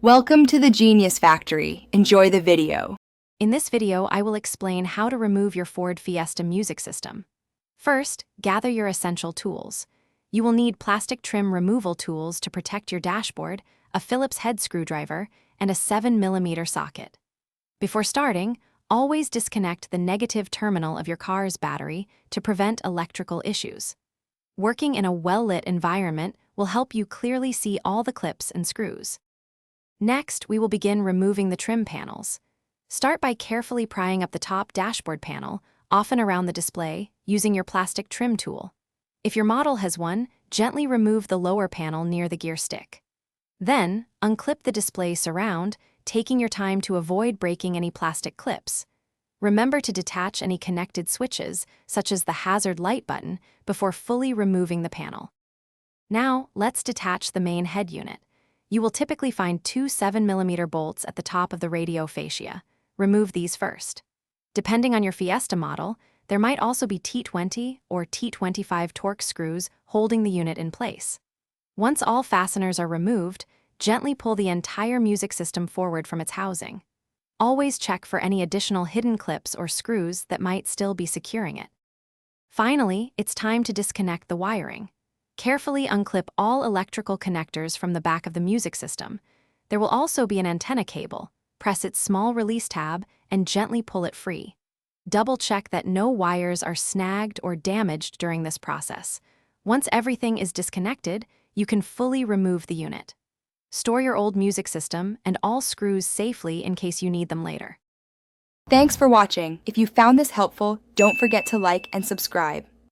Welcome to the Genius Factory. Enjoy the video. In this video, I will explain how to remove your Ford Fiesta music system. First, gather your essential tools. You will need plastic trim removal tools to protect your dashboard, a Phillips head screwdriver, and a 7mm socket. Before starting, always disconnect the negative terminal of your car's battery to prevent electrical issues. Working in a well-lit environment will help you clearly see all the clips and screws. Next, we will begin removing the trim panels. Start by carefully prying up the top dashboard panel, often around the display, using your plastic trim tool. If your model has one, gently remove the lower panel near the gear stick. Then, unclip the display surround, taking your time to avoid breaking any plastic clips. Remember to detach any connected switches, such as the hazard light button, before fully removing the panel. Now, let's detach the main head unit. You will typically find two 7mm bolts at the top of the radio fascia. Remove these first. Depending on your Fiesta model, there might also be T20 or T25 Torx screws holding the unit in place. Once all fasteners are removed, gently pull the entire music system forward from its housing. Always check for any additional hidden clips or screws that might still be securing it. Finally, it's time to disconnect the wiring. Carefully unclip all electrical connectors from the back of the music system. There will also be an antenna cable. Press its small release tab and gently pull it free. Double-check that no wires are snagged or damaged during this process. Once everything is disconnected, you can fully remove the unit. Store your old music system and all screws safely in case you need them later. Thanks for watching. If you found this helpful, don't forget to like and subscribe.